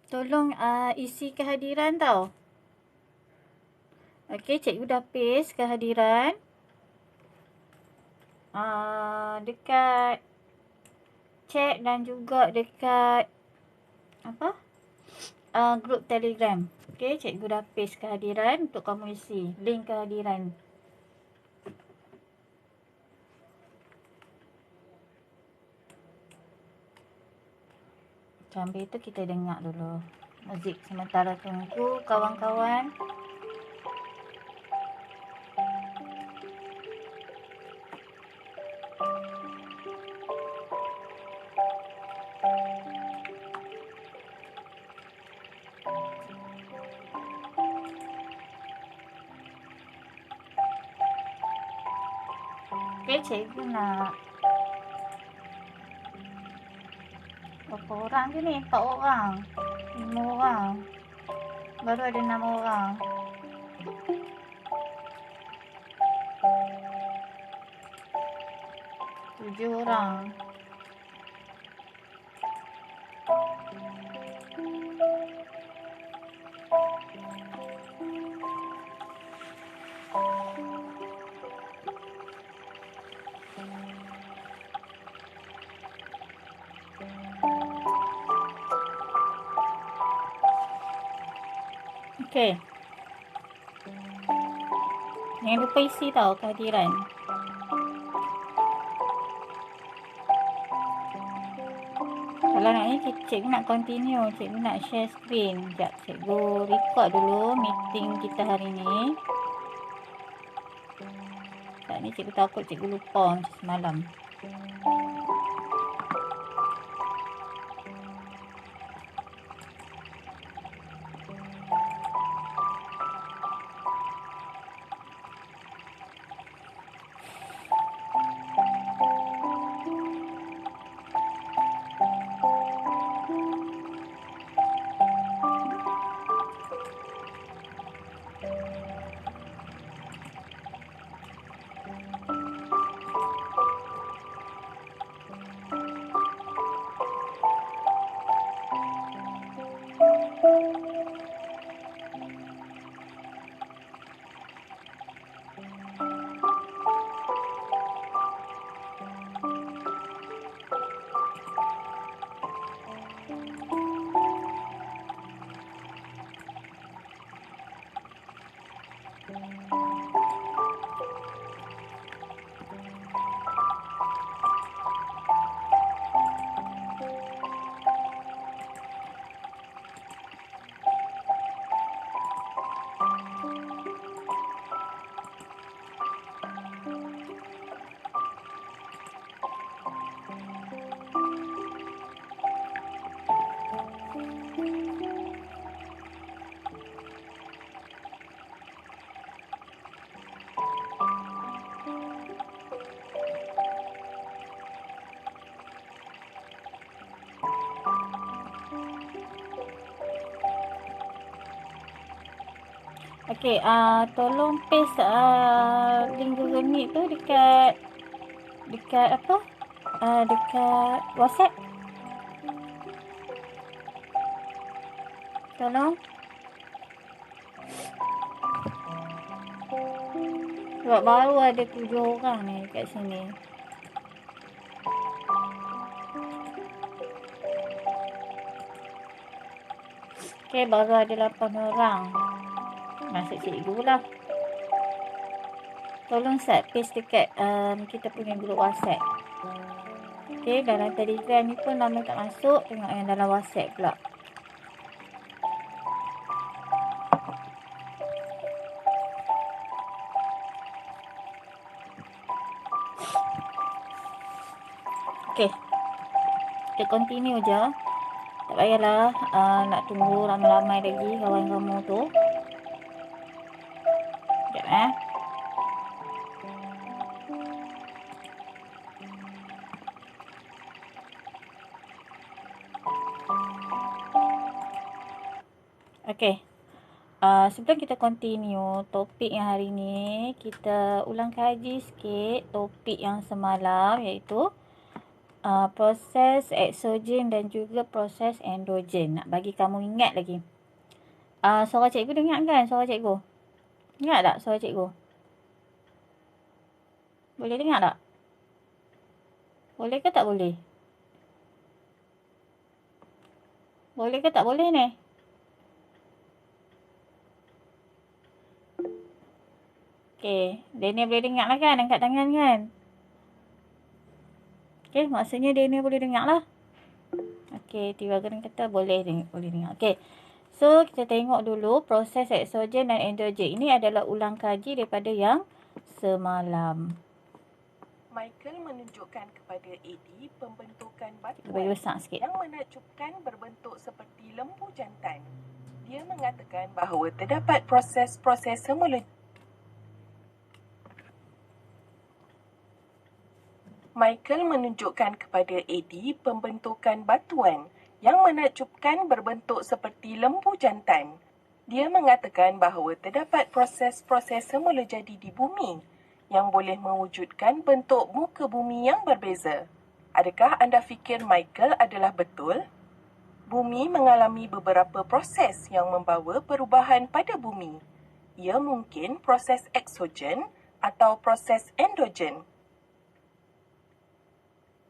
Tolong isi kehadiran tau. Okey, cikgu dah paste kehadiran. Dekat chat dan juga dekat grup Telegram. Okey, cikgu dah paste kehadiran untuk kamu isi. Link kehadiran. Sambil itu kita dengar dulu muzik sementara tunggu kawan-kawan. Okey, cikgu nak berapa orang je ni? 4 orang, 5 orang, baru ada 6 orang. Tujuh orang. Okey. Jangan lupa isi tau kehadiran. Kalau nak ni, cikgu nak continue. Cikgu nak share screen. Sekejap, cikgu record dulu meeting kita hari ni. Saat ni cikgu takut cikgu lupa macam semalam. Okey, tolong paste link Google Meet tu dekat apa? Dekat WhatsApp. Tolong. Sebab baru ada 7 orang ni dekat sini. Okey, baru ada 8 orang. Masuk cikgu lah. Tolong paste dekat kita punya grup WhatsApp. Okey, dalam Telegram ni pun nama tak masuk. Tengok yang dalam WhatsApp pula. Okey. Kita continue je. Tak payahlah nak tunggu ramai-ramai lagi kawan kamu tu. Sekejap Okey. Sebelum kita continue topik yang hari ni, kita ulang kaji sikit topik yang semalam, iaitu proses eksogen dan juga proses endogen. Nak bagi kamu ingat lagi. Suara cikgu dengar kan? Suara cikgu? Ingat tak suara cikgu? Boleh dengar tak? Boleh ke tak boleh? Boleh ke tak boleh ni? Okey, Daniel boleh dengar lah kan? Angkat tangan kan? Okey, maksudnya Daniel boleh dengar lah. Okey, Tiwa Gering kata boleh dengar. Okey, so kita tengok dulu proses eksogen dan endogen. Ini adalah ulang kaji daripada yang semalam. Michael menunjukkan kepada Eddie pembentukan batuan yang menakjubkan berbentuk seperti lembu jantan. Dia mengatakan bahawa terdapat proses-proses semula. Michael menunjukkan kepada Eddie pembentukan batuan yang menakjubkan berbentuk seperti lembu jantan. Dia mengatakan bahawa terdapat proses-proses semula jadi di bumi yang boleh mewujudkan bentuk muka bumi yang berbeza. Adakah anda fikir Michael adalah betul? Bumi mengalami beberapa proses yang membawa perubahan pada bumi. Ia mungkin proses eksogen atau proses endogen.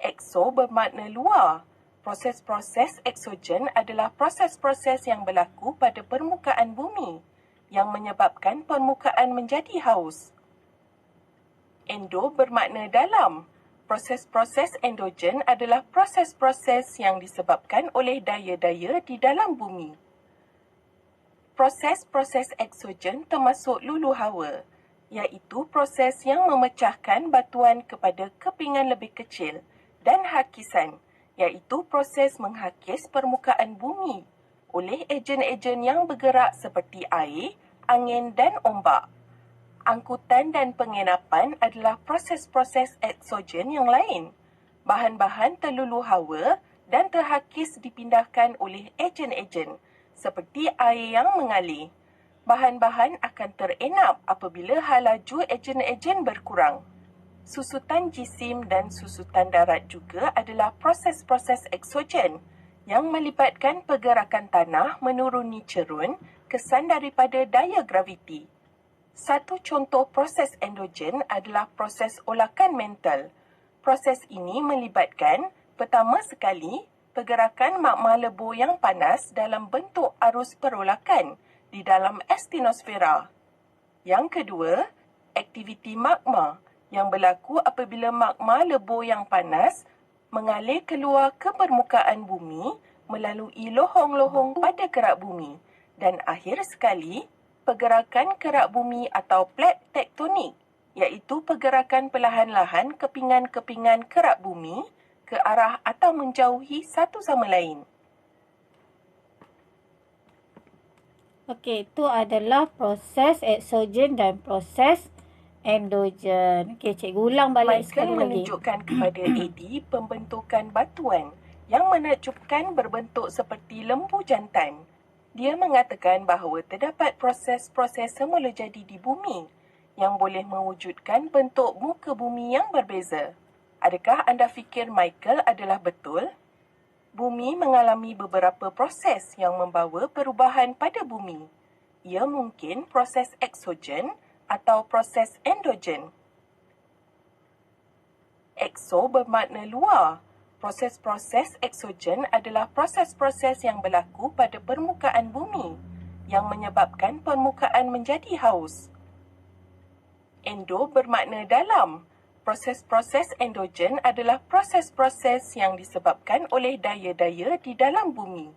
Ekso bermakna luar. Proses-proses eksogen adalah proses-proses yang berlaku pada permukaan bumi yang menyebabkan permukaan menjadi haus. Endo bermakna dalam. Proses-proses endogen adalah proses-proses yang disebabkan oleh daya-daya di dalam bumi. Proses-proses eksogen termasuk lulu hawa, iaitu proses yang memecahkan batuan kepada kepingan lebih kecil, dan hakisan, iaitu proses menghakis permukaan bumi oleh ejen-ejen yang bergerak seperti air, angin dan ombak. Angkutan dan penginapan adalah proses-proses eksogen yang lain. Bahan-bahan terlulu hawa dan terhakis dipindahkan oleh ejen-ejen, seperti air yang mengalir. Bahan-bahan akan terenap apabila laju ejen-ejen berkurang. Susutan jisim dan susutan darat juga adalah proses-proses eksogen yang melibatkan pergerakan tanah menuruni cerun kesan daripada daya graviti. Satu contoh proses endogen adalah proses olakan mantel. Proses ini melibatkan, pertama sekali, pergerakan magma lebur yang panas dalam bentuk arus perolakan di dalam astenosfera. Yang kedua, aktiviti magma yang berlaku apabila magma lebur yang panas mengalir keluar ke permukaan bumi melalui lohong-lohong pada kerak bumi. Dan akhir sekali, pergerakan kerak bumi atau plat tektonik, iaitu pergerakan perlahan-lahan kepingan-kepingan kerak bumi ke arah atau menjauhi satu sama lain. Okey, itu adalah proses eksogen dan proses endogen. Okey, cikgu ulang balik sekali lagi. Michael menunjukkan kepada Eddie pembentukan batuan yang menakjubkan berbentuk seperti lembu jantan. Dia mengatakan bahawa terdapat proses-proses semula jadi di bumi yang boleh mewujudkan bentuk muka bumi yang berbeza. Adakah anda fikir Michael adalah betul? Bumi mengalami beberapa proses yang membawa perubahan pada bumi. Ia mungkin proses eksogen atau proses endogen. Ekso bermakna luar. Proses-proses eksogen adalah proses-proses yang berlaku pada permukaan bumi yang menyebabkan permukaan menjadi haus. Endo bermakna dalam. Proses-proses endogen adalah proses-proses yang disebabkan oleh daya-daya di dalam bumi.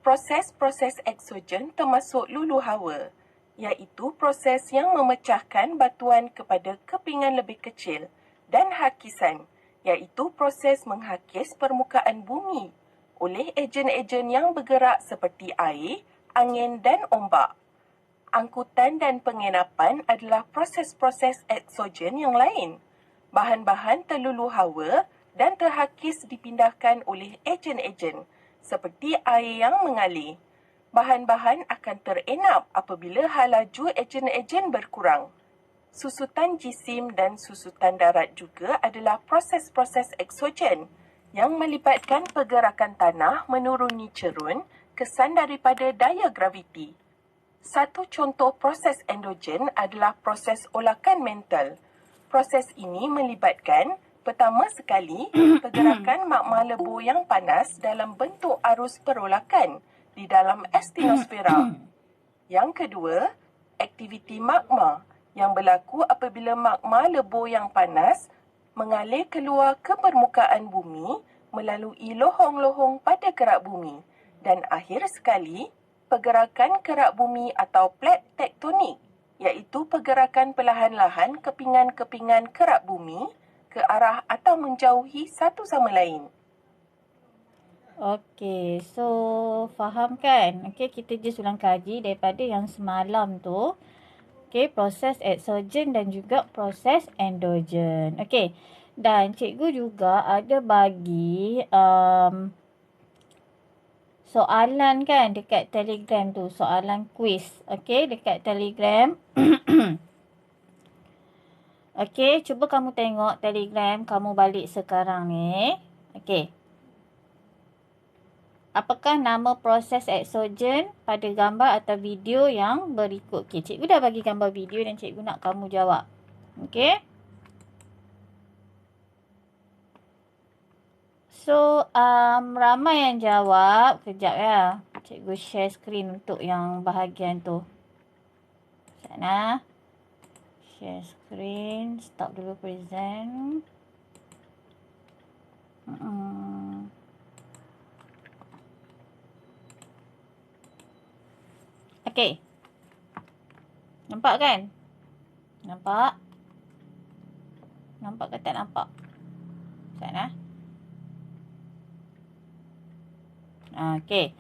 Proses-proses eksogen termasuk lulu hawa, iaitu proses yang memecahkan batuan kepada kepingan lebih kecil dan hakisan, iaitu proses menghakis permukaan bumi oleh ejen-ejen yang bergerak seperti air, angin dan ombak. Angkutan dan penginapan adalah proses-proses eksogen yang lain. Bahan-bahan terluluh hawa dan terhakis dipindahkan oleh ejen-ejen seperti air yang mengalir. Bahan-bahan akan terenap apabila laju ejen-ejen berkurang. Susutan jisim dan susutan darat juga adalah proses-proses eksogen yang melibatkan pergerakan tanah menuruni cerun kesan daripada daya graviti. Satu contoh proses endogen adalah proses olakan mantel. Proses ini melibatkan, pertama sekali, pergerakan magma lebur yang panas dalam bentuk arus perolakan di dalam astenosfera. Yang kedua, aktiviti magma yang berlaku apabila magma lebur yang panas mengalir keluar ke permukaan bumi melalui lohong-lohong pada kerak bumi. Dan akhir sekali, pergerakan kerak bumi atau plat tektonik, iaitu pergerakan perlahan-lahan kepingan-kepingan kerak bumi ke arah atau menjauhi satu sama lain. Okey, so faham kan? Okey, kita just ulang kaji daripada yang semalam tu. Okey, proses eksogen dan juga proses endogen. Okey, dan cikgu juga ada bagi soalan kan dekat Telegram tu, soalan quiz. Okey, dekat Telegram. Okey, cuba kamu tengok Telegram kamu balik sekarang ni. Okey. Apakah nama proses eksogen pada gambar atau video yang berikut? Okey, cikgu dah bagi gambar video dan cikgu nak kamu jawab. Okey. So, ramai yang jawab. Kejap ya. Cikgu share screen untuk yang bahagian tu. Sana. Share screen. Stop dulu present. Okey. Nampak kan? Nampak? Nampak ke tak nampak? Sana. Okey.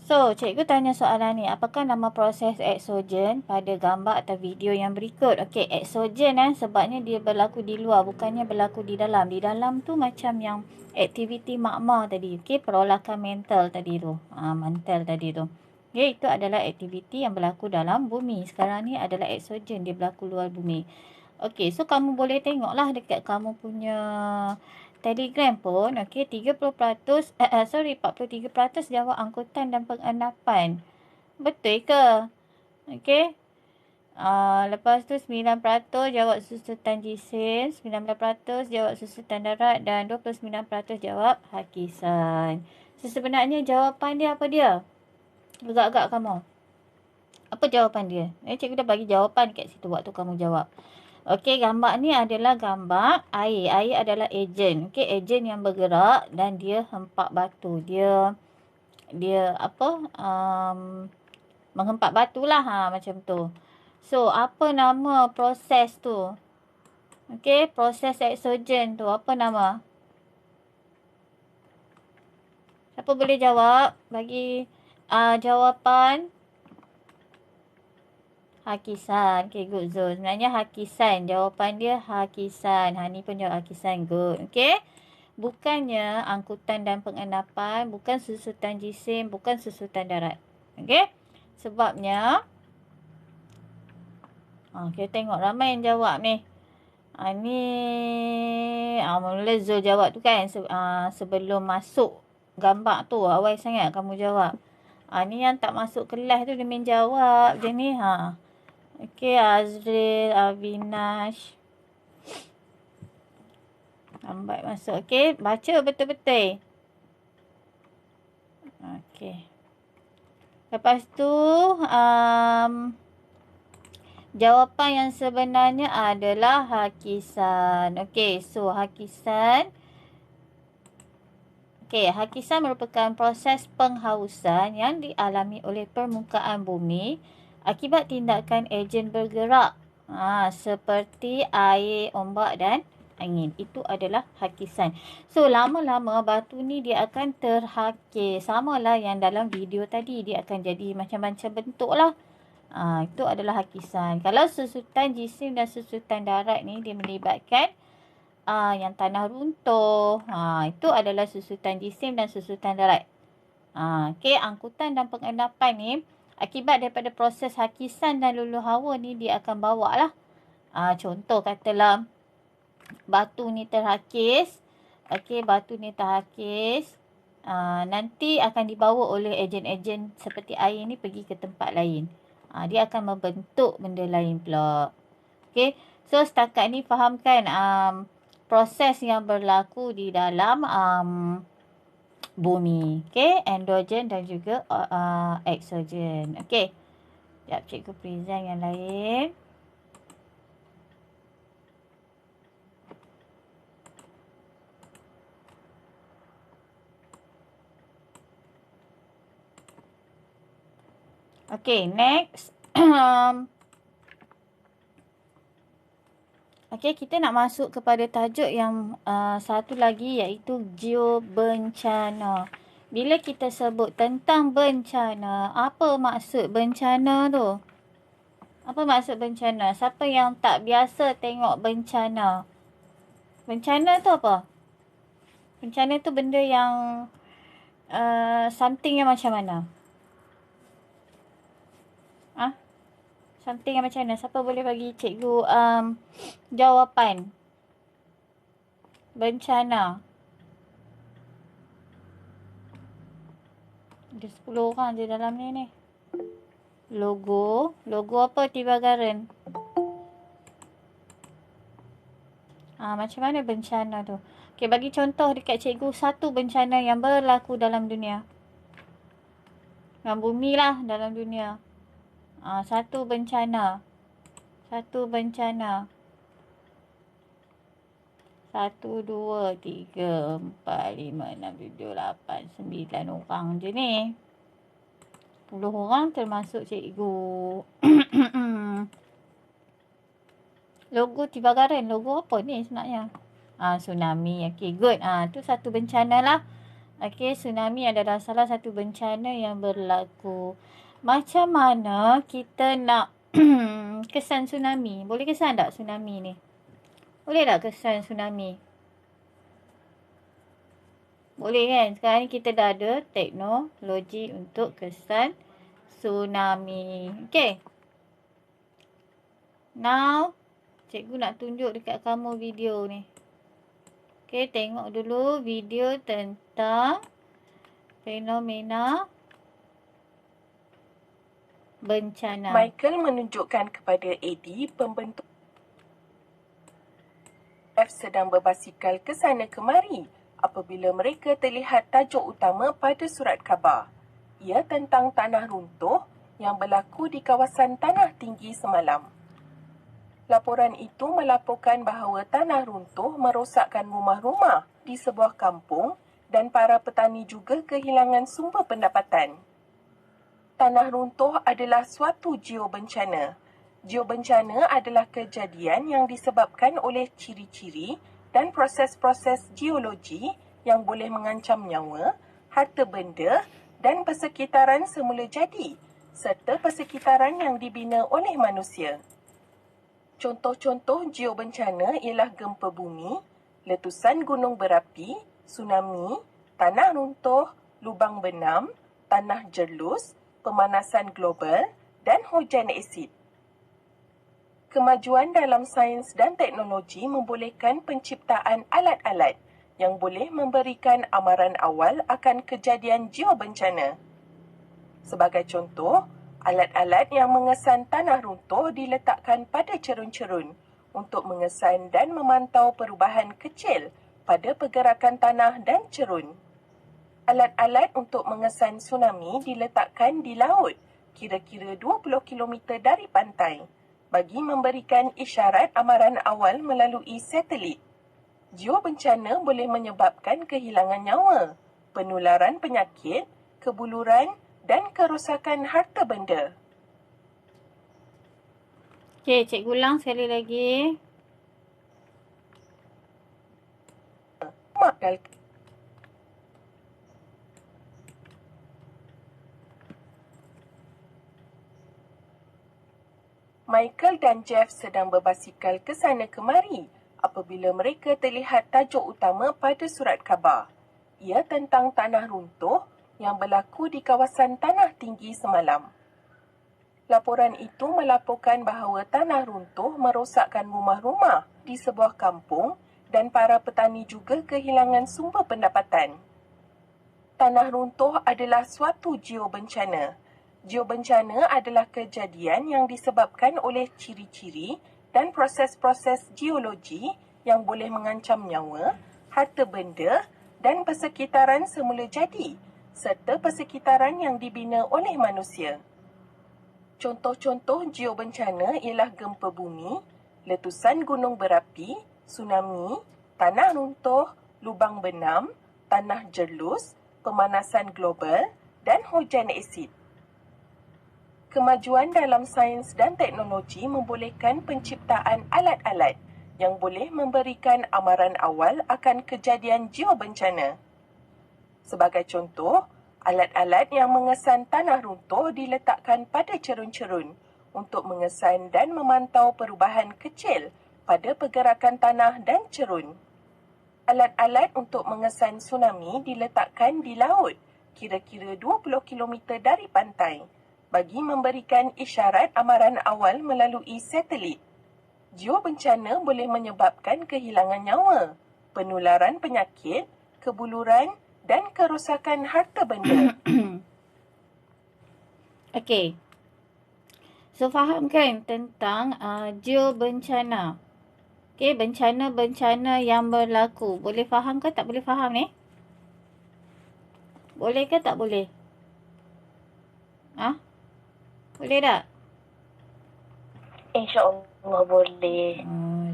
So, cikgu tanya soalan ni. Apakah nama proses eksogen pada gambar atau video yang berikut? Okey, eksogen sebabnya dia berlaku di luar. Bukannya berlaku di dalam. Di dalam tu macam yang aktiviti magma tadi. Okey, perolakan mantel tadi tu. Mantel tadi tu. Okey, itu adalah aktiviti yang berlaku dalam bumi. Sekarang ni adalah eksogen. Dia berlaku luar bumi. Okey, so kamu boleh tengoklah dekat kamu punya Telegram pun, okey, 43% jawab angkutan dan pengenapan. Betul ke? Okey. Lepas tu 9% jawab susutan jisim, 19% jawab susutan darat dan 29% jawab hakisan. So, sebenarnya jawapan dia apa dia? Agak-agak kamu. Apa jawapan dia? Cikgu dah bagi jawapan kat situ waktu kamu jawab. Okey, gambar ni adalah gambar air. Air adalah ejen. Okey, ejen yang bergerak dan dia hempak batu. Dia apa? Menghempak batu lah. Macam tu. So, apa nama proses tu? Okey, proses eksogen tu. Apa nama? Siapa boleh jawab? Bagi jawapan. Hakisan. Okay, good Zul. Sebenarnya hakisan. Jawapan dia hakisan. Hani pun jawab hakisan. Good. Okay. Bukannya angkutan dan pengenapan. Bukan susutan jisim. Bukan susutan darat. Okay. Sebabnya. Kita tengok ramai yang jawab ni. Ni. Mula Zul jawab tu kan. Sebelum masuk gambar tu. Awal sangat kamu jawab. Ni yang tak masuk kelas tu dia main jawab je ni. Okey, Azril, Avinash. Lambat masuk. Okey, baca betul-betul. Okey. Lepas tu, jawapan yang sebenarnya adalah hakisan. Okey, so hakisan. Okey, hakisan merupakan proses penghausan yang dialami oleh permukaan bumi akibat tindakan ejen bergerak seperti air, ombak dan angin. Itu adalah hakisan. So, lama-lama batu ni dia akan terhakis. Samalah yang dalam video tadi. Dia akan jadi macam-macam bentuk lah. Itu adalah hakisan. Kalau susutan jisim dan susutan darat ni dia melibatkan yang tanah runtuh. Itu adalah susutan jisim dan susutan darat. Okey, angkutan dan pengendapan ni akibat daripada proses hakisan dan luluh hawa ni dia akan bawa lah. Contoh katalah batu ni terhakis. Okey, batu ni terhakis. Nanti akan dibawa oleh ejen-ejen seperti air ni pergi ke tempat lain. Dia akan membentuk benda lain pula. Okey, so setakat ni fahamkan proses yang berlaku di dalam bumi. Okey, endogen dan juga exogen. Okey. Sekejap cikgu present yang lain. Okey, next. Okey, kita nak masuk kepada tajuk yang satu lagi iaitu geobencana. Bila kita sebut tentang bencana, apa maksud bencana tu? Apa maksud bencana? Siapa yang tak biasa tengok bencana? Bencana tu apa? Bencana tu benda yang something yang macam mana? Something yang macam mana? Siapa boleh bagi cikgu jawapan? Bencana. Ada 10 orang je dalam ni. Logo. Logo apa Tibagaran? Macam mana bencana tu? Okey, bagi contoh dekat cikgu satu bencana yang berlaku dalam dunia. Dalam bumi lah, dalam dunia. Satu bencana. 1, 2, 3, 4, 5, 6, 7, 8, 9 orang je ni. 10 orang termasuk cikgu. Logo Tibagaran. Logo apa ni sebenarnya? Tsunami. Okay, good. Tu satu bencana lah. Okay, tsunami adalah salah satu bencana yang berlaku. Macam mana kita nak kesan tsunami? Boleh kesan tak tsunami ni? Boleh tak kesan tsunami? Boleh kan? Sekarang ni kita dah ada teknologi untuk kesan tsunami. Okay. Now, cikgu nak tunjuk dekat kamu video ni. Okay, tengok dulu video tentang fenomena bencana. Michael menunjukkan kepada Eddie pembentuk F sedang berbasikal ke sana kemari apabila mereka terlihat tajuk utama pada surat khabar. Ia tentang tanah runtuh yang berlaku di kawasan tanah tinggi semalam. Laporan itu melaporkan bahawa tanah runtuh merosakkan rumah-rumah di sebuah kampung dan para petani juga kehilangan sumber pendapatan. Tanah runtuh adalah suatu geobencana. Geobencana adalah kejadian yang disebabkan oleh ciri-ciri dan proses-proses geologi yang boleh mengancam nyawa, harta benda dan persekitaran semula jadi, serta persekitaran yang dibina oleh manusia. Contoh-contoh geobencana ialah gempa bumi, letusan gunung berapi, tsunami, tanah runtuh, lubang benam, tanah jerlus, pemanasan global dan hujan asid. Kemajuan dalam sains dan teknologi membolehkan penciptaan alat-alat yang boleh memberikan amaran awal akan kejadian geobencana. Sebagai contoh, alat-alat yang mengesan tanah runtuh diletakkan pada cerun-cerun untuk mengesan dan memantau perubahan kecil pada pergerakan tanah dan cerun. Alat-alat untuk mengesan tsunami diletakkan di laut, kira-kira 20 km dari pantai, bagi memberikan isyarat amaran awal melalui satelit. Geobencana boleh menyebabkan kehilangan nyawa, penularan penyakit, kebuluran dan kerosakan harta benda. Okey, cikgu ulang sekali lagi. modal. Michael dan Jeff sedang berbasikal ke sana kemari apabila mereka terlihat tajuk utama pada surat khabar. Ia tentang tanah runtuh yang berlaku di kawasan tanah tinggi semalam. Laporan itu melaporkan bahawa tanah runtuh merosakkan rumah-rumah di sebuah kampung dan para petani juga kehilangan sumber pendapatan. Tanah runtuh adalah suatu geobencana. Geobencana adalah kejadian yang disebabkan oleh ciri-ciri dan proses-proses geologi yang boleh mengancam nyawa, harta benda dan persekitaran semula jadi, serta persekitaran yang dibina oleh manusia. Contoh-contoh geobencana ialah gempa bumi, letusan gunung berapi, tsunami, tanah runtuh, lubang benam, tanah jerlus, pemanasan global dan hujan asid. Kemajuan dalam sains dan teknologi membolehkan penciptaan alat-alat yang boleh memberikan amaran awal akan kejadian geobencana. Sebagai contoh, alat-alat yang mengesan tanah runtuh diletakkan pada cerun-cerun untuk mengesan dan memantau perubahan kecil pada pergerakan tanah dan cerun. Alat-alat untuk mengesan tsunami diletakkan di laut, kira-kira 20 km dari pantai, bagi memberikan isyarat amaran awal melalui satelit. Geobencana boleh menyebabkan kehilangan nyawa, penularan penyakit, kebuluran dan kerosakan harta benda. Okey. So, faham kan tentang geobencana? Okey, bencana-bencana yang berlaku. Boleh faham ke tak boleh faham ni? Boleh ke tak boleh? Boleh tak? InsyaAllah boleh.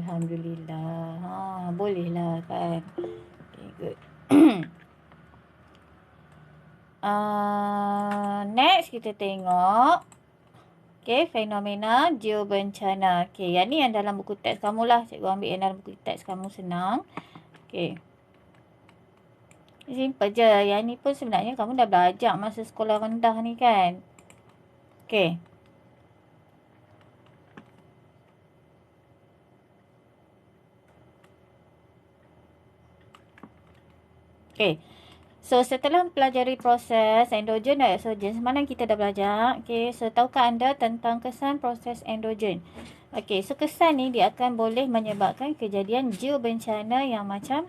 Alhamdulillah. Boleh lah kan. Okay, good. Next kita tengok. Okay, fenomena geobencana. Okay, yang ni yang dalam buku teks kamu lah. Cikgu ambil yang dalam buku teks kamu, senang. Okay. Simple je. Yang ni pun sebenarnya kamu dah belajar masa sekolah rendah ni kan. Okay. Okay. So, setelah mempelajari proses endogen dan eksogen, semalam kita dah belajar. Okay. So, tahukah anda tentang kesan proses endogen? Okay. So, kesan ni dia akan boleh menyebabkan kejadian geobencana yang macam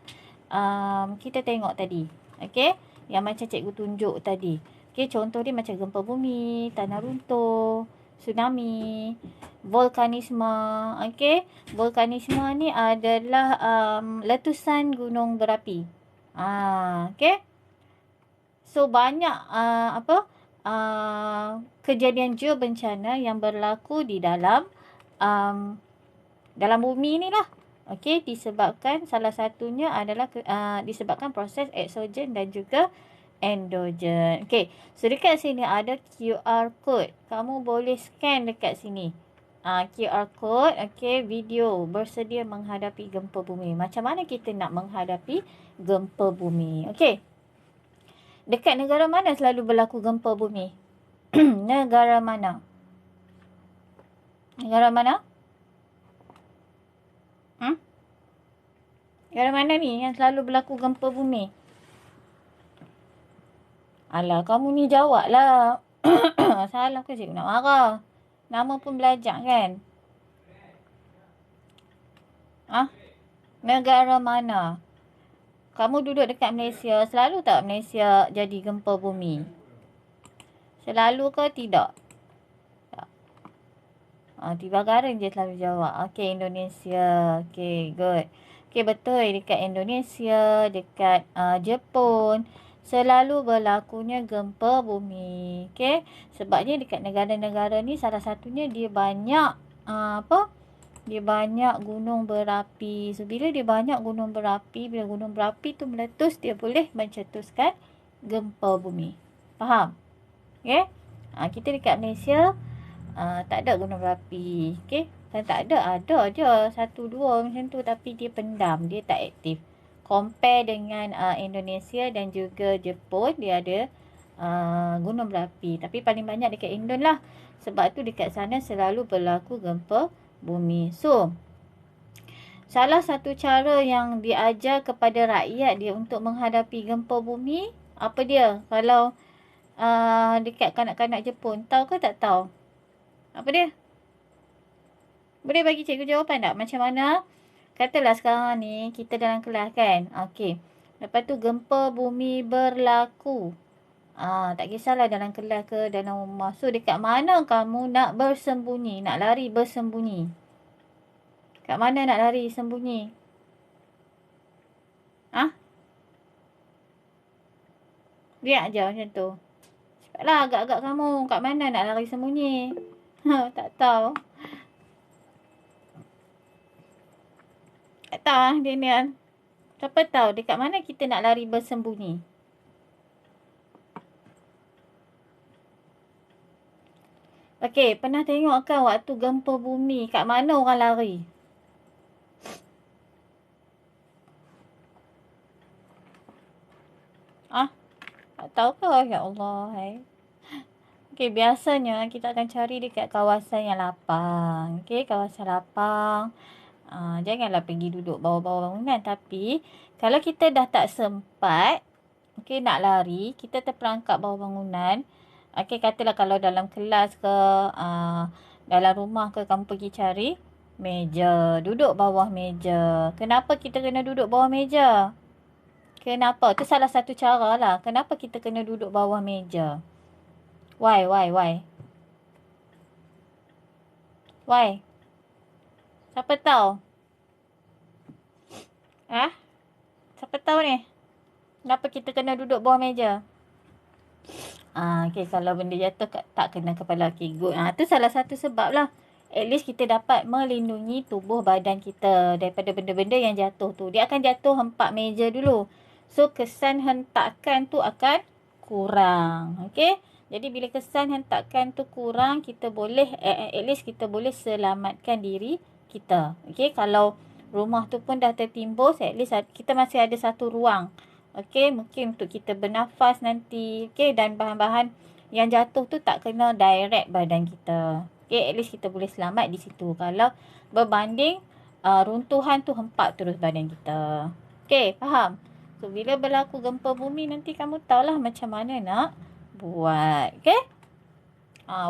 kita tengok tadi. Okay. Yang macam cikgu tunjuk tadi. Okay. Contoh dia macam gempa bumi, tanah runtuh, tsunami, vulkanisme. Okay. Vulkanisme ni adalah letusan gunung berapi. Okay. So, banyak kejadian geobencana yang berlaku di dalam bumi ni lah. Okey, disebabkan salah satunya adalah disebabkan proses eksogen dan juga endogen. Okey, so dekat sini ada QR code. Kamu boleh scan dekat sini. QR code, okey, video bersedia menghadapi gempa bumi. Macam mana kita nak menghadapi gempa bumi? Okey. Dekat negara mana selalu berlaku gempa bumi? Negara mana? Negara mana? Negara mana ni yang selalu berlaku gempa bumi? Alah, kamu ni jawab lah. Salah ke cikgu nak marah? Nama pun belajar kan? Negara mana? Kamu duduk dekat Malaysia, selalu tak Malaysia jadi gempa bumi? Selalu ke tidak? Tak. Tiba garing je selalu jawab. Okey, Indonesia. Okey, good. Okey, betul. Dekat Indonesia, dekat Jepun, selalu berlakunya gempa bumi. Okey, sebabnya dekat negara-negara ni salah satunya dia banyak dia banyak gunung berapi. So, bila dia banyak gunung berapi, bila gunung berapi tu meletus, dia boleh mencetuskan gempa bumi. Faham? Okay? Kita dekat Malaysia, tak ada gunung berapi. Okay? Tak ada je. 1, 2 macam tu. Tapi dia pendam. Dia tak aktif. compare dengan Indonesia dan juga Jepun, dia ada gunung berapi. Tapi paling banyak dekat Indon lah. Sebab tu dekat sana selalu berlaku gempa bumi. So, salah satu cara yang diajar kepada rakyat dia untuk menghadapi gempa bumi, apa dia? Kalau dekat kanak-kanak Jepun, tahu ke tak tahu? Apa dia? Boleh bagi cikgu jawapan tak? Macam mana? Katalah sekarang ni kita dalam kelas kan. Okey. Lepas tu gempa bumi berlaku. Tak kisahlah dalam kelas ke dalam rumah. So dekat mana kamu nak bersembunyi? Nak lari bersembunyi? Kat mana nak lari sembunyi? Biar je macam tu. Cepatlah agak-agak kamu. Kat mana nak lari sembunyi? Tak tahu. Tak tahu Daniel. Siapa tahu dekat mana kita nak lari bersembunyi? Okey, pernah tengok kan waktu gempa bumi kat mana orang lari? Tak tahu ke? Ya Allah. Okey, biasanya kita akan cari dekat kawasan yang lapang. Okey, kawasan lapang. Janganlah pergi duduk bawah-bawah bangunan. Tapi, kalau kita dah tak sempat, okey, nak lari, kita terperangkap bawah bangunan. Okey, katalah kalau dalam kelas ke, dalam rumah ke, kamu pergi cari meja. Duduk bawah meja. Kenapa kita kena duduk bawah meja? Kenapa? Itu salah satu cara lah. Kenapa kita kena duduk bawah meja? Why? Siapa tahu? Siapa tahu ni? Kenapa kita kena duduk bawah meja? Okay, kalau benda jatuh tak kena kepala. Okay, good. Tu salah satu sebab lah. At least kita dapat melindungi tubuh badan kita daripada benda-benda yang jatuh tu. Dia akan jatuh hempak meja dulu. So, kesan hentakan tu akan kurang. Okay. Jadi, bila kesan hentakan tu kurang, kita boleh, at least kita boleh selamatkan diri kita. Okay. Kalau rumah tu pun dah tertimbus, at least kita masih ada satu ruang. Okey, mungkin untuk kita bernafas nanti. Okey, dan bahan-bahan yang jatuh tu tak kena direct badan kita. Okey, at least kita boleh selamat di situ. Kalau berbanding runtuhan tu hempak terus badan kita. Okey, faham? So, bila berlaku gempa bumi nanti kamu tahulah macam mana nak buat. Okey?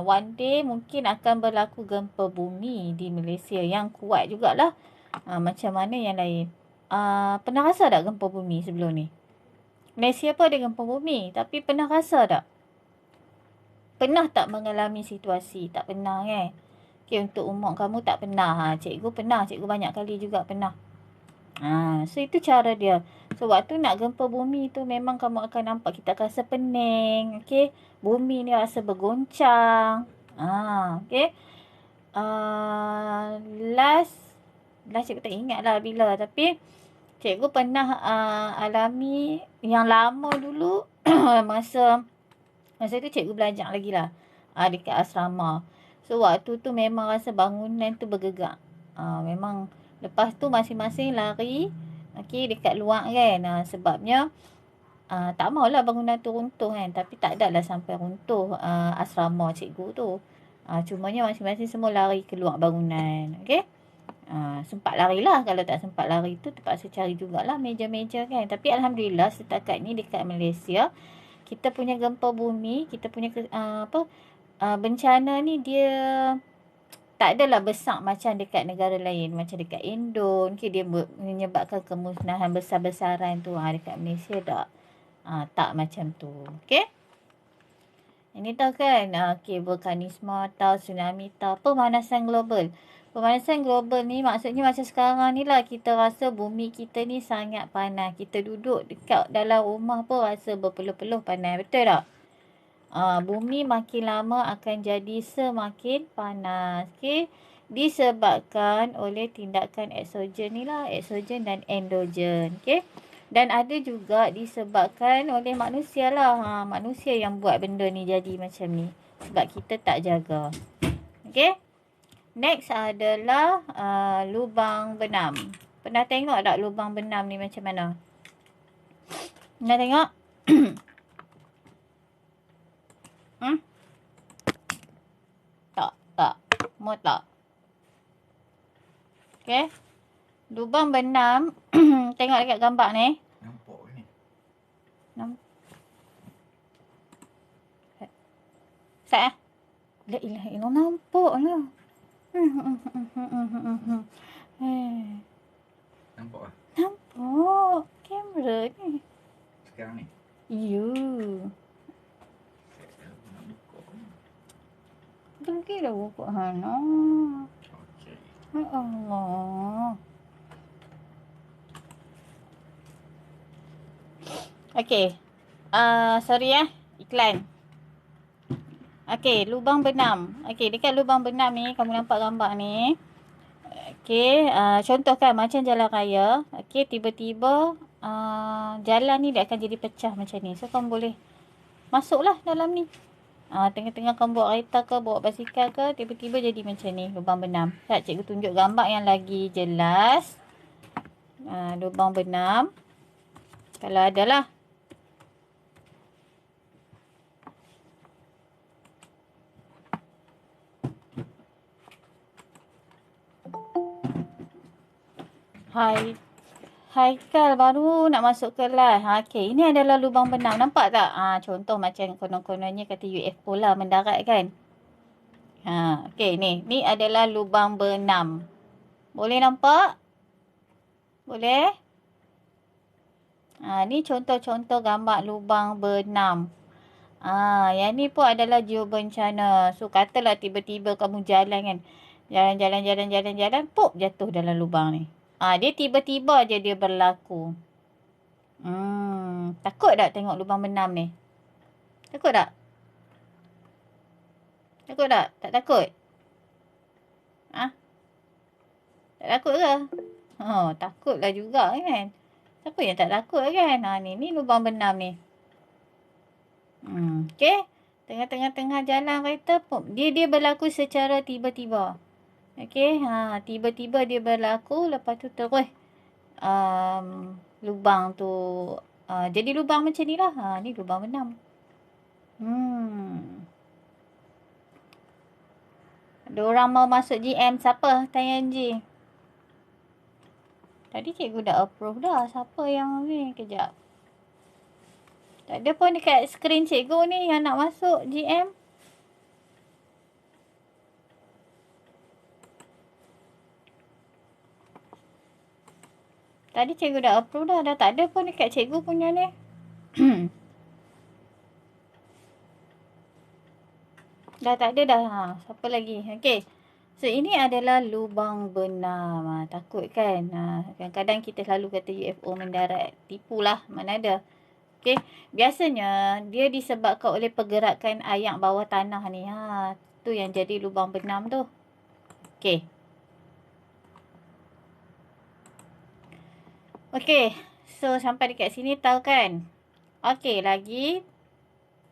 One day mungkin akan berlaku gempa bumi di Malaysia yang kuat jugalah. Macam mana yang lain? Pernah rasa tak gempa bumi sebelum ni? Malaysia pun ada gempa bumi. Tapi pernah rasa tak? Pernah tak mengalami situasi? Tak pernah kan? Okay, untuk umur kamu tak pernah. Cikgu pernah. Cikgu banyak kali juga pernah. So itu cara dia. So waktu nak gempa bumi tu memang kamu akan nampak kita akan rasa pening. Okay. Bumi ni rasa bergoncang. Okay. Last cikgu tak ingat lah bila. Tapi cikgu pernah alami yang lama dulu. masa tu cikgu belajar lagi lah. Dekat asrama. So waktu tu memang rasa bangunan tu bergerak. Memang lepas tu masing-masing lari. Okay, dekat luar kan. Sebabnya tak maulah bangunan tu runtuh kan. Tapi tak adalah sampai runtuh asrama cikgu tu. Cumanya masing-masing semua lari keluar bangunan. Okay. Sempat larilah. Kalau tak sempat lari tu terpaksa cari jugalah meja-meja kan. Tapi Alhamdulillah setakat ni dekat Malaysia kita punya gempa bumi, kita punya bencana ni dia tak adalah besar macam dekat negara lain. Macam dekat Indon, okay, dia menyebabkan kemusnahan besar-besaran tu. Dekat Malaysia tak macam tu. Okay. Ini tahu kan? Okay, vulkanisme tahu, tsunami tahu, pemanasan global. Pemanasan global ni maksudnya macam sekarang ni lah kita rasa bumi kita ni sangat panas. Kita duduk dekat dalam rumah pun rasa berpeluh-peluh panas. Betul tak? Bumi makin lama akan jadi semakin panas. Okay? Disebabkan oleh tindakan eksogen ni lah. Eksogen dan endogen. Okay? Dan ada juga disebabkan oleh manusia lah. Manusia yang buat benda ni jadi macam ni. Sebab kita tak jaga. Okay? Next adalah lubang benam. Pernah tengok tak lubang benam ni macam mana? Nak tengok? Tak. Mau tak? Okay. Lubang benam. Tengok dekat gambar ni. Nampak ni. Sat La ilaha illallah, nampak lah. Nampak lah. Nampak. Kamera ni. Sekarang ni. Ya. Saya nak buka ni. Pergi dah buka Hana. Okey. Ya Allah. Okey. Sorry iklan. Okey, lubang benam. Okey, dekat lubang benam ni, kamu nampak gambar ni. Okey, contohkan macam jalan raya. Okey, tiba-tiba jalan ni dia akan jadi pecah macam ni. So, kamu boleh masuklah dalam ni. Tengah-tengah kamu bawa kereta ke, bawa basikal ke, tiba-tiba jadi macam ni, lubang benam. Tak, cikgu tunjuk gambar yang lagi jelas. Lubang benam. Kalau ada lah. Haikal baru nak masuk kelas. Okey, ini adalah lubang benam. Nampak tak? Contoh macam konon-kononnya kata UFO lah mendarat kan. Okey, ni adalah lubang benam. Boleh nampak? Boleh? Ni contoh-contoh gambar lubang benam. Yang ni pun adalah geobencana. So, katalah tiba-tiba kamu jalan kan. Jalan. Pop, jatuh dalam lubang ni. Dia tiba-tiba je dia berlaku. Takut tak tengok lubang benam ni? Takut tak? Takut tak? Tak takut? Tak takut ke? Takutlah juga kan. Siapa yang tak takut kan? Ni lubang benam ni. Okay. Tengah-tengah jalan kereta pun. Dia berlaku secara tiba-tiba. Okay. Tiba-tiba dia berlaku. Lepas tu terus lubang tu jadi lubang macam ni lah. Ni lubang benam. Ada orang mau masuk GM. Siapa? Tanya Anji. Tadi cikgu dah approve dah. Siapa yang ni? Kejap. Tak ada pun dekat skrin cikgu ni yang nak masuk GM. Tadi cikgu dah approve dah. Dah tak ada pun dekat cikgu punya ni. Dah tak ada dah. Siapa lagi? Okey. So, ini adalah lubang benam. Takut kan? Kadang-kadang kita selalu kata UFO mendarat. Tipulah. Mana ada. Okey. Biasanya, dia disebabkan oleh pergerakan air bawah tanah ni. Tu yang jadi lubang benam tu. Okey. Okey. So, sampai dekat sini tahu kan? Okey, lagi.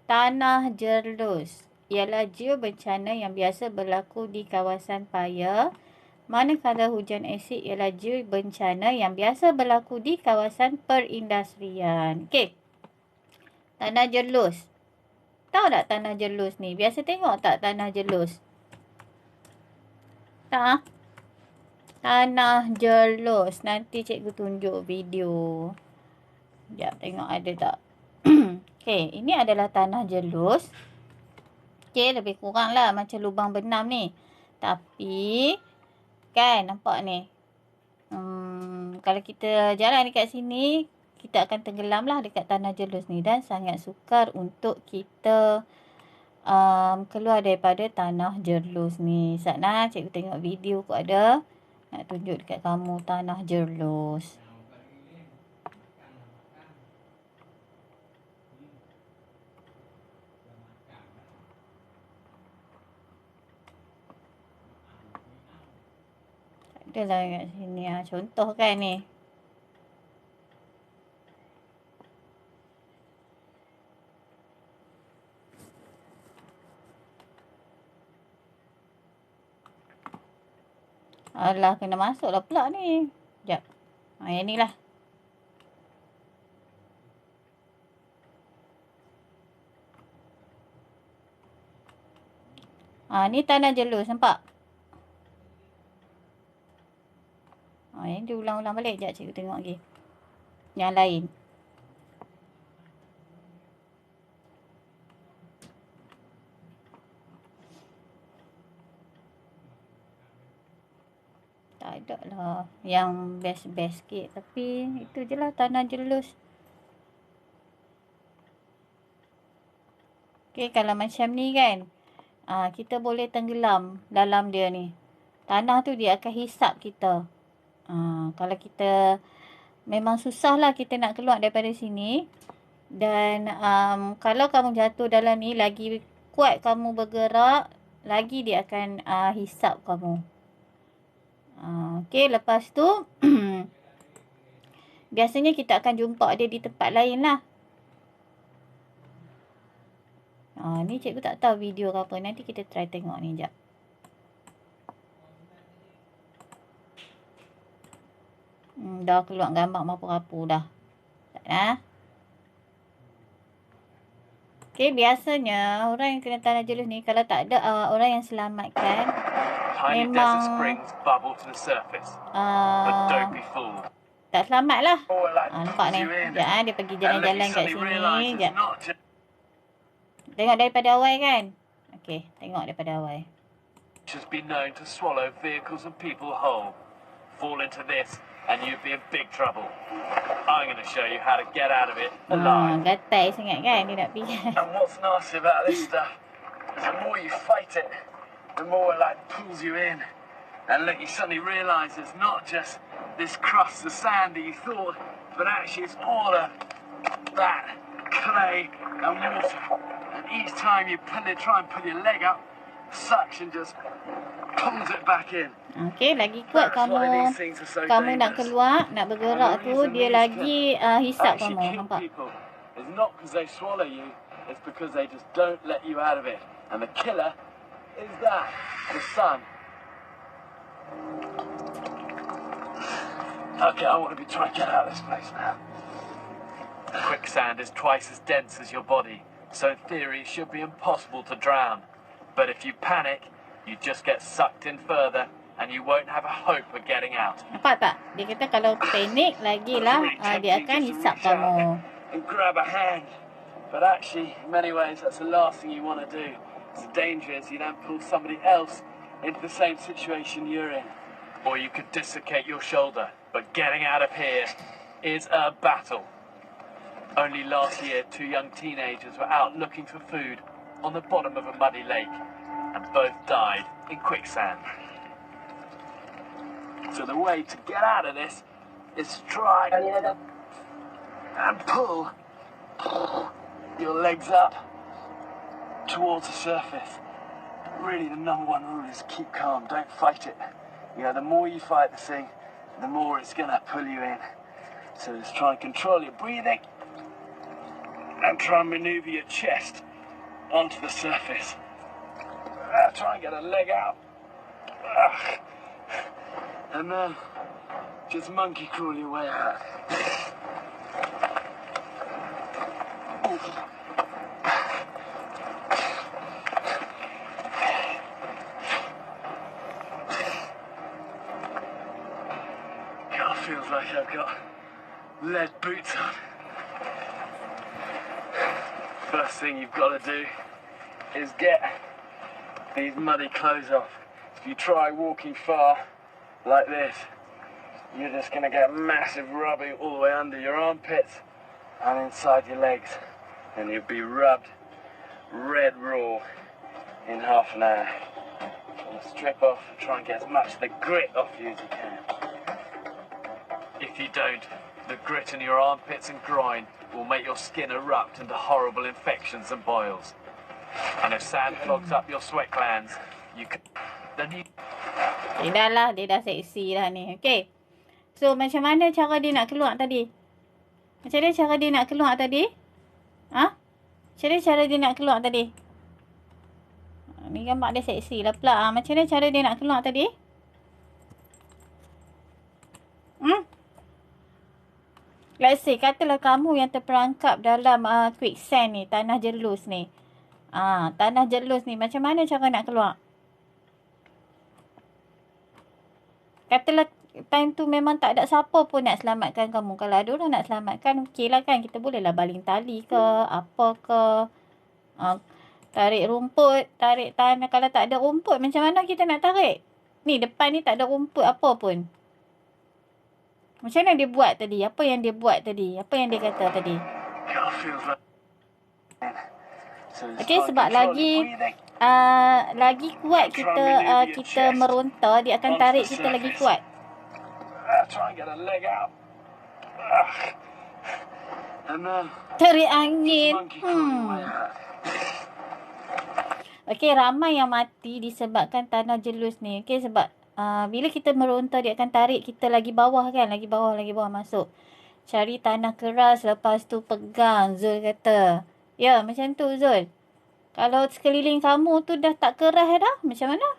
Tanah jerlus. Ialah geobencana yang biasa berlaku di kawasan paya. Manakala hujan asid ialah geobencana yang biasa berlaku di kawasan perindustrian. Okey. Tanah jerlus. Tahu tak tanah jerlus ni? Biasa tengok tak tanah jerlus? Tak? Tanah jerlus. Nanti cikgu tunjuk video. Sekejap tengok ada tak. Okey, ini adalah tanah jerlus. Okey, lebih kurang lah macam lubang benam ni. Tapi, kan nampak ni. Kalau kita jalan dekat sini, kita akan tenggelam lah dekat tanah jerlus ni. Dan sangat sukar untuk kita keluar daripada tanah jerlus ni. Satna, cikgu tengok video kot ada. Nak tunjuk dekat kamu tanah jerlus. Tak adalah kat sini. Contoh kan ni. Alah, kena masuk lah pula ni. Sekejap. Yang ni lah. Ni tanah jelus, nampak? Yang dia ulang-ulang balik. Sekejap cikgu tengok lagi. Yang lain. Tak ada lah yang best-best sikit. Tapi itu je lah tanah jelus. Okay, kalau macam ni kan. Kita boleh tenggelam dalam dia ni. Tanah tu dia akan hisap kita. Kalau kita memang susah lah kita nak keluar daripada sini. Dan kalau kamu jatuh dalam ni, lagi kuat kamu bergerak, lagi dia akan hisap kamu. Okay, lepas tu biasanya kita akan jumpa dia di tempat lain lah. Ni cikgu tak tahu video ke apa. Nanti kita try tengok ni sekejap. Dah keluar gambar rapu-rapu dah. Tak dah. Okay, biasanya orang yang kena tanah jelus ni, kalau tak ada orang yang selamatkan, Tiny memang desert springs bubble to the surface, but don't be fooled. tak selamat lah. Like Nampak ni. you in, Sekejap dia pergi and jalan-jalan you kat suddenly sini. realise it's Sekejap. not just Tengok daripada awal kan. Okay, tengok daripada awal. been known to swallow vehicles and people whole. Fall into this, and you'd be in big trouble. I'm going to show you how to get out of it alive. Gatai sangat kan dia nak pergi. And what's nasty about this stuff is the more you fight it, the more it like pulls you in. And look, you suddenly realise it's not just this crust of sand that you thought, but actually it's all of that clay and water. And each time you try and pull your leg up, suction just pulls it back in. Okay, lagi kuat That's why kamu these things are so nak dangerous. keluar, nak bergerak tu, dia lagi hisap Actually kamu. kill Nampak? people is not because they swallow you, it's because they just don't let you out of it. And the killer is that, the sun. Okay, I want to be trying to get out of this place now. Quicksand is twice as dense as your body, so in theory it should be impossible to drown. But if you panic, you just get sucked in further and you won't have a hope of getting out. Nampak tak? Dia kata kalau panik lagilah dia akan hisap kamu. And grab a hand. But actually, in many ways, that's the last thing you want to do. It's dangerous. You don't pull somebody else into the same situation you're in. Or you could dislocate your shoulder. But getting out of here is a battle. Only last year, 2 young teenagers were out looking for food on the bottom of a muddy lake, and both died in quicksand. So the way to get out of this is to try and pull your legs up towards the surface. Really, the number one rule is keep calm, don't fight it. You know, the more you fight the thing, the more it's going to pull you in. So just try and control your breathing and try and maneuver your chest onto the surface. Try and get a leg out. And then just monkey crawl your way out. God, feels like I've got lead boots on. First thing you've got to do is get these muddy clothes off. If you try walking far like this, you're just going to get massive rubbing all the way under your armpits and inside your legs, and you'll be rubbed red raw in half an hour. So strip off and try and get as much of the grit off you as you can. If you don't, the grit in your armpits and groin will make your skin erupt into horrible infections and boils. And if sand clogs up your sweat glands, then you... Dia dah seksi dah ni. Okay. So, macam mana cara dia nak keluar tadi? Macam mana cara dia nak keluar tadi? Macam mana cara dia nak keluar tadi? Ni gambar dia seksi lah pula. Macam mana cara dia nak keluar tadi? Let's say, katalah kamu yang terperangkap dalam quicksand ni, tanah jelus ni. Tanah jelus ni macam mana cara nak keluar? Katalah time tu memang tak ada siapa pun nak selamatkan kamu. Kalau ada orang nak selamatkan, okey lah kan. Kita bolehlah baling tali ke, apa ke. Tarik rumput, tarik tanah. Kalau tak ada rumput, macam mana kita nak tarik? Ni depan ni tak ada rumput apa pun. Macam mana dia buat tadi? Apa yang dia buat tadi? Apa yang dia kata tadi? Okey, sebab lagi kuat kita meronta, dia akan tarik kita lagi kuat. Tarik angin. Okey, ramai yang mati disebabkan tanah jelus ni. Okey, sebab bila kita meronta, dia akan tarik kita lagi bawah kan. Lagi bawah masuk. Cari tanah keras, lepas tu pegang, Zul kata. Ya, macam tu Zul. Kalau sekeliling kamu tu dah tak keras dah, macam mana?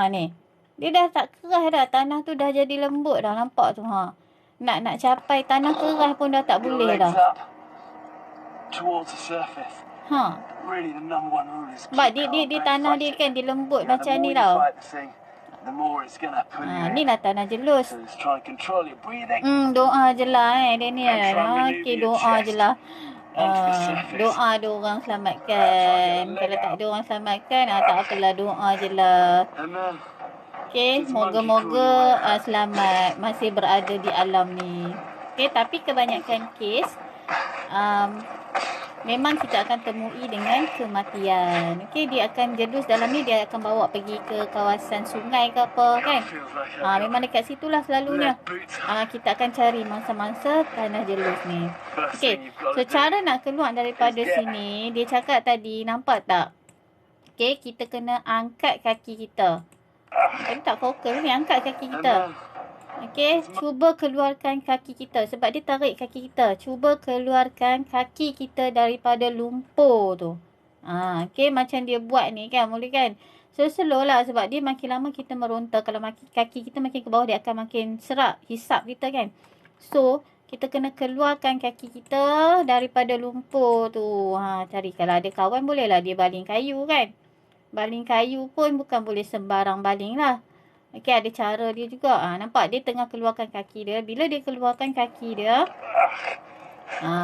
Ni. Dia dah tak keras dah. Tanah tu dah jadi lembut dah. Nampak tu Nak capai tanah keras pun dah tak boleh dah. Sebab dia tanah dia kan, dia lembut macam ni tau. Ni lah tanah jelus. Doa je lah Daniel. Okey, doa je lah. Doa ada orang selamatkan. Kalau tak ada orang selamatkan, tak apalah, doa je lah. Okey, moga-moga selamat, masih berada di alam ni. Okey, tapi kebanyakan kes memang kita akan temui dengan kematian. Okey, dia akan jelus dalam ni, dia akan bawa pergi ke kawasan sungai ke apa kan. Memang dekat situlah selalunya. Kita akan cari mangsa-mangsa tanah jelus ni. Okey, so cara nak keluar daripada sini, dia cakap tadi, nampak tak? Okey, kita kena angkat kaki kita. Tadi tak fokus ni, angkat kaki kita. Okey, cuba keluarkan kaki kita. Sebab dia tarik kaki kita. Cuba keluarkan kaki kita daripada lumpur tu. Okey, macam dia buat ni kan. Boleh kan? So, slow lah. Sebab dia makin lama kita meronta. Kalau kaki kita makin ke bawah, dia akan makin serak, hisap kita kan. So, kita kena keluarkan kaki kita daripada lumpur tu. Cari. Kalau ada kawan, bolehlah dia baling kayu kan. Baling kayu pun bukan boleh sembarang baling lah. Okey, ada cara dia juga. Nampak dia tengah keluarkan kaki dia. Bila dia keluarkan kaki dia,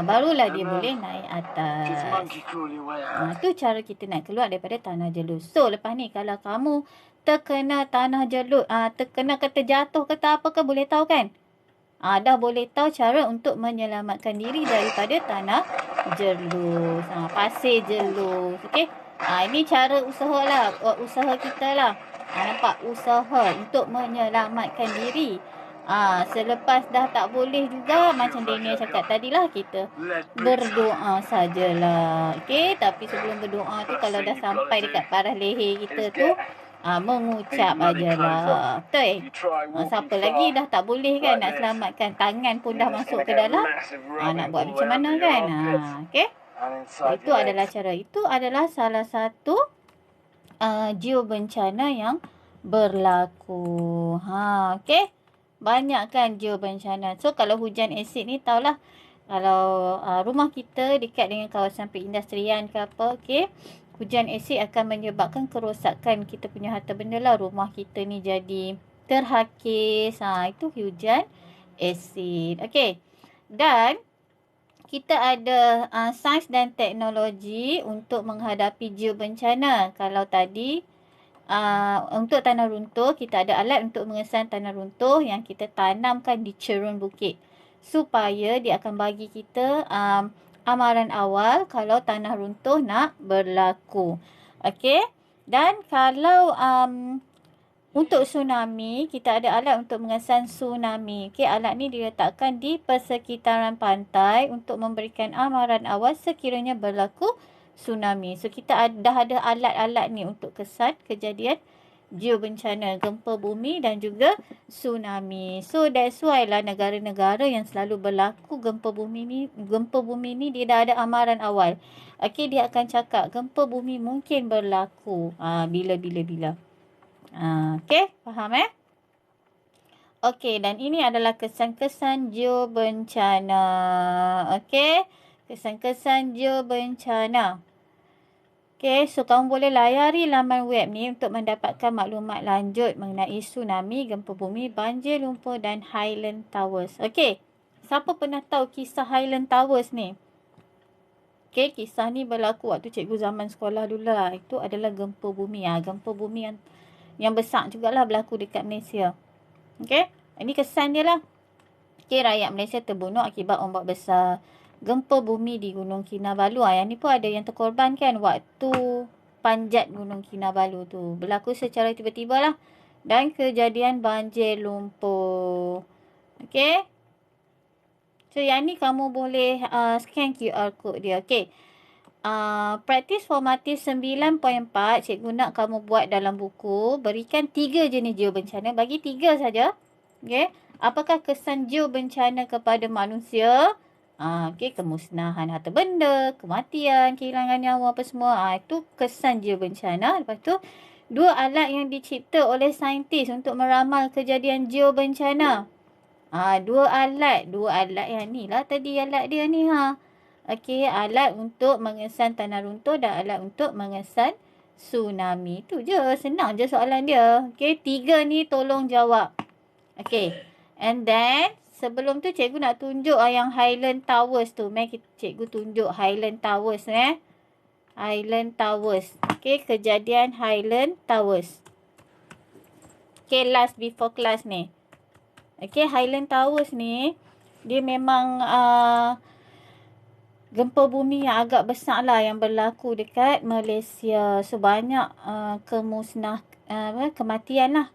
barulah dia boleh naik atas. Tu cara kita nak keluar daripada tanah jelus. So, lepas ni kalau kamu terkena tanah jelus, terkena kata jatuh kata apa ke, boleh tahu kan? Dah boleh tahu cara untuk menyelamatkan diri daripada tanah jelus. Pasir jelus. Okey. Ini cara usaha lah. Usaha kita lah. Nampak, usaha untuk menyelamatkan diri. Selepas dah tak boleh juga, macam Daniel cakap tadilah, kita berdoa sajalah. Okey, tapi sebelum berdoa tu, kalau dah sampai dekat paras leher kita tu, mengucap ajalah. Betul? Siapa lagi dah tak boleh kan nak selamatkan, tangan pun dah masuk ke dalam. Nak buat macam mana kan? Okey. Itu adalah cara. Itu adalah salah satu geobencana yang berlaku. Okey. Banyak kan geobencana. So, kalau hujan asid ni, tahulah. Kalau rumah kita dekat dengan kawasan perindustrian ke apa, okey. Hujan asid akan menyebabkan kerosakan kita punya harta benda lah. Rumah kita ni jadi terhakis. Itu hujan asid. Okey. Dan kita ada sains dan teknologi untuk menghadapi geobencana. Kalau tadi untuk tanah runtuh, kita ada alat untuk mengesan tanah runtuh yang kita tanamkan di cerun bukit. Supaya dia akan bagi kita amaran awal kalau tanah runtuh nak berlaku. Okey. Dan kalau untuk tsunami, kita ada alat untuk mengesan tsunami. Okey, alat ni diletakkan di persekitaran pantai untuk memberikan amaran awal sekiranya berlaku tsunami. So, kita dah ada alat-alat ni untuk kesan kejadian geobencana, gempa bumi dan juga tsunami. So, that's why lah negara-negara yang selalu berlaku gempa bumi ni dia dah ada amaran awal. Okey, dia akan cakap gempa bumi mungkin berlaku bila. Okey, faham Okey, dan ini adalah kesan-kesan geobencana. Okey, kesan-kesan geobencana. Okay, so kamu boleh layari laman web ni untuk mendapatkan maklumat lanjut mengenai tsunami, gempa bumi, banjir lumpur dan Highland Towers. Okay, siapa pernah tahu kisah Highland Towers ni? Okay, kisah ni berlaku waktu cikgu zaman sekolah dulu lah. Itu adalah gempa bumi. Gempa bumi yang besar jugalah berlaku dekat Malaysia. Okay, ini kesan dia lah. Okay, rakyat Malaysia terbunuh akibat ombak besar. Gempa bumi di Gunung Kinabalu. Yang ni pun ada yang terkorbankan waktu panjat Gunung Kinabalu tu. Berlaku secara tiba-tiba lah. Dan kejadian banjir lumpur. Okay. So, yang ni kamu boleh scan QR code dia. Okay. Praktis formatif 9.4 cikgu nak kamu buat dalam buku. Berikan 3 jenis geobencana. Bagi 3 saja. Okay. Apakah kesan geobencana kepada manusia? Okay, kemusnahan harta benda, kematian, kehilangan nyawa apa semua. Itu kesan geobencana. Lepas tu, 2 alat yang dicipta oleh saintis untuk meramal kejadian geobencana. 2 alat yang ni lah tadi alat dia ni Okey, alat untuk mengesan tanah runtuh dan alat untuk mengesan tsunami. Tu je, senang je soalan dia. Okey, 3 ni tolong jawab. Okey. And then sebelum tu cikgu nak tunjuk yang Highland Towers tu. Mari cikgu tunjuk Highland Towers Highland Towers. Okey, kejadian Highland Towers. Okey, last before class ni. Okey, Highland Towers ni dia memang gempa bumi yang agak besar lah yang berlaku dekat Malaysia. So banyak kematian lah.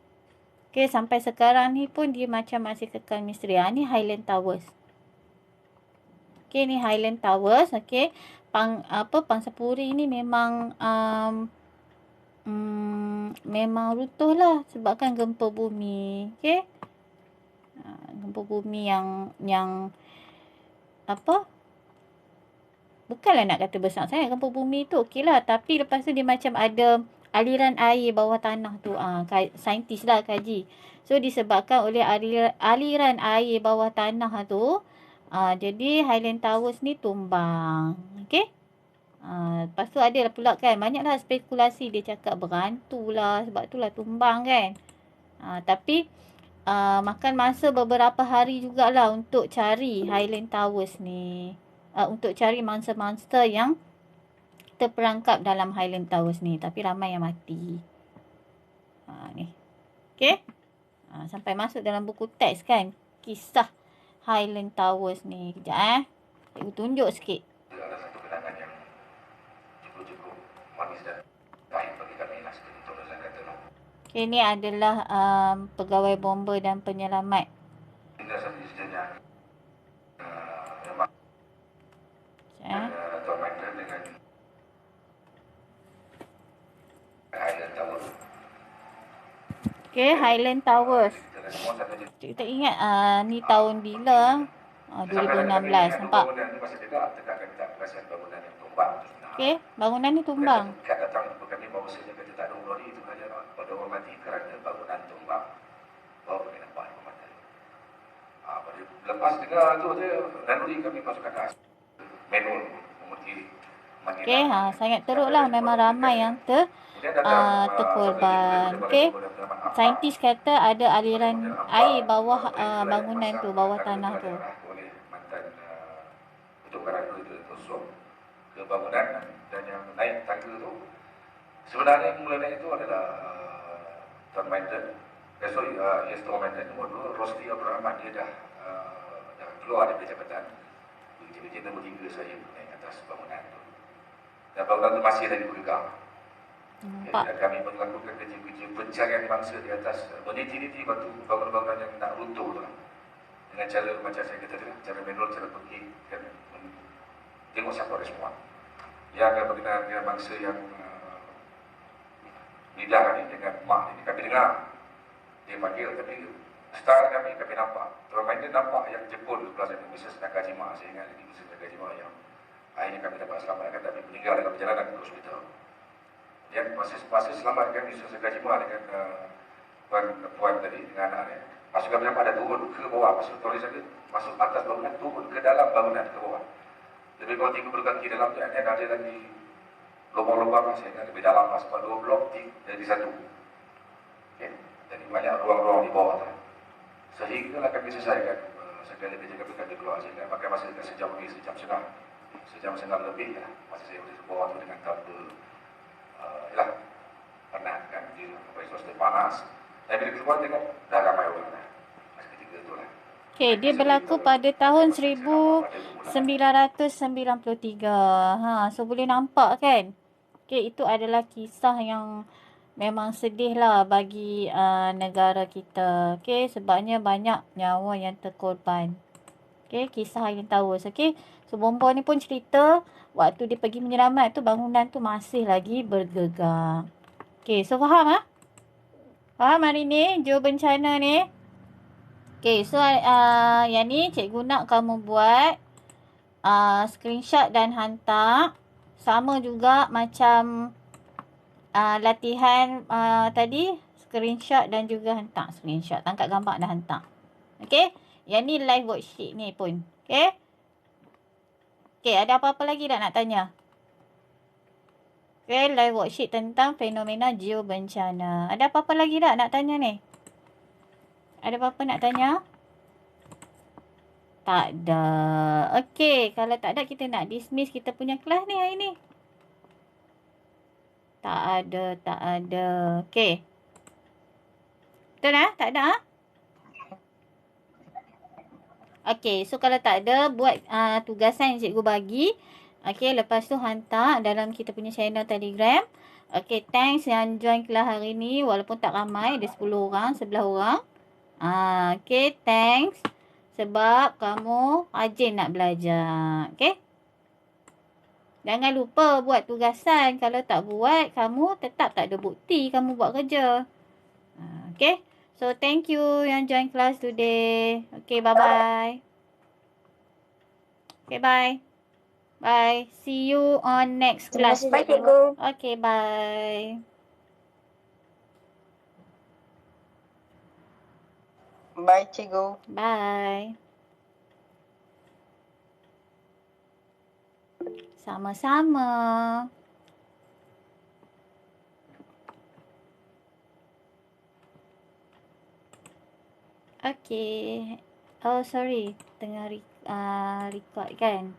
Okey, sampai sekarang ni pun dia macam masih kekal misteri. Ni Highland Towers. Okey, ni Highland Towers. Okey, Pangsapuri ni memang memang runtuh lah sebabkan gempa bumi. Okey. Gempa bumi yang bukanlah nak kata besar sangat gempa bumi tu. Okey lah, tapi lepas tu dia macam ada aliran air bawah tanah tu. Saintis lah kaji. So disebabkan oleh aliran air bawah tanah tu, jadi Highland Towers ni tumbang. Okey. Lepas tu ada pula kan, banyaklah spekulasi dia cakap berantu lah, sebab tu lah tumbang kan. Tapi makan masa beberapa hari jugalah untuk cari Highland Towers ni. Untuk cari monster-monster yang terperangkap dalam Highland Towers ni. Tapi ramai yang mati. Ni. Okey. Sampai masuk dalam buku teks kan. Kisah Highland Towers ni. Kejap Cikgu tunjuk sikit. Ada satu kenangan yang cukup manis dan baik bagi kami lah seperti itu saya kata. Okay, ni adalah pegawai bomba dan penyelamat. Hingga satu sejenak memang tormentor dengan Highland Towers. Okay, Highland Towers. Kita tak ingat ni tahun bila. 2016. Nampak? Okay, bangunan ni tumbang. Kat datang kami bawa saja kata tak ada glory itu hanya pada orang mati kerana bangunan tumbang. Baru kami nampak pemandang. Lepas dengar tu dia naluri kami masuk ke atas. Manual memutih. Okay, sangat teruklah. Memang ramai yang terkorban. Okay, saintis kata ada aliran air bawah bangunan tu, bawah tanah tu. Ke bangunan dan yang naik tangga tu sebenarnya mula naik itu adalah Tuan Mandan Mandan nombor 2 Rosli Abdul Rahman. Dia dah keluar dari jabatan begitu nombor 3 saya naik atas bangunan tu dan bangunan tu masih lagi bergegar. Dan kami melakukan kerja-kerja pencarian mangsa di atas meniti-niti batu bangunan-bangunan yang nak runtuh tu dengan cara macam saya kata tadi, cara manual, cara pergi kan, tengok siapa respon. Yang akan berkenaan dengan bangsa yang lidah ni dengan mak ni. Kami dengar dia panggil, tapi style kami nampak. Terlalu dia nampak yang jemput di sebelah sana. Misal sedang kaji mak. Saya ingat ini misal sedang kaji mak yang akhirnya kami dapat selamatkan tapi meninggal dalam perjalanan ke hospital. Dia masa selamatkan misal sedang kaji mak dengan puan tadi dengan anak dia. Masuk kami nampak ada turun ke bawah. Masuk tulis saja, masuk atas bangunan, turun ke dalam bangunan ke bawah. Lebih kurang 30 kaki dalam tu, ada lagi lubang-lubang sehingga lebih dalam lah, sebab 2 blok jadi satu. Okay. Jadi banyak ruang-ruang di bawah tu. Sehinggalah kami selesaikan segala kerja kami keluar, sehingga pakai masa dekat sejam setengah lebih lah. Masa saya di bawah tu dengan tanpa ialah penat kan, di suasana panas. Tapi bila keluar tengok dah ramai orang dah. Masa ketika tu lah. Okay, dia berlaku pada tahun 1993. So boleh nampak kan? Okay, itu adalah kisah yang memang sedih lah bagi negara kita. Okay, sebabnya banyak nyawa yang terkorban. Okay, kisah yang tahu. Okay, so Bombo ni pun cerita waktu dia pergi menyelamat tu bangunan tu masih lagi bergegar. Okay, so faham ah? Faham hari ni jua bencana ni? Okay, so yang ni cikgu nak kamu buat screenshot dan hantar. Sama juga macam latihan tadi, screenshot dan juga hantar. Screenshot, tangkap gambar dan hantar. Okay, yang ni live worksheet ni pun. Okay. Okay, ada apa-apa lagi tak nak tanya? Okay, live worksheet tentang fenomena geobencana. Ada apa-apa lagi tak nak tanya ni? Ada apa-apa nak tanya? Tak ada. Okay, kalau tak ada kita nak dismiss kita punya kelas ni hari ni. Tak ada. Okay. Betul lah? Tak ada ah? Okay, so kalau tak ada, buat tugasan yang cikgu bagi. Okay, lepas tu hantar dalam kita punya channel Telegram. Okay, thanks yang join kelas hari ni. Walaupun tak ramai, ada 10 orang, 11 orang. Okay, thanks. Sebab kamu rajin nak belajar. Okay. Jangan lupa buat tugasan. Kalau tak buat, kamu tetap tak ada bukti kamu buat kerja. Okay. So, thank you yang join class today. Okay, bye-bye. Okay, bye. Bye. See you on next class. Bye, cikgu. Okay, bye. Bye, cikgu. Bye. Sama-sama. Okay. Oh, sorry. Tengah record kan?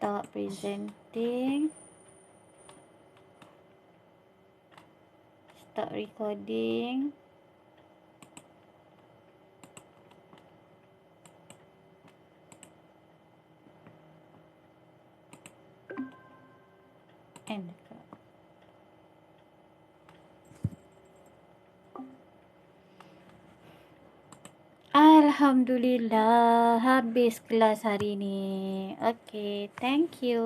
Stop presenting. Stop recording. End record. Alhamdulillah, habis kelas hari ni. Okay, thank you.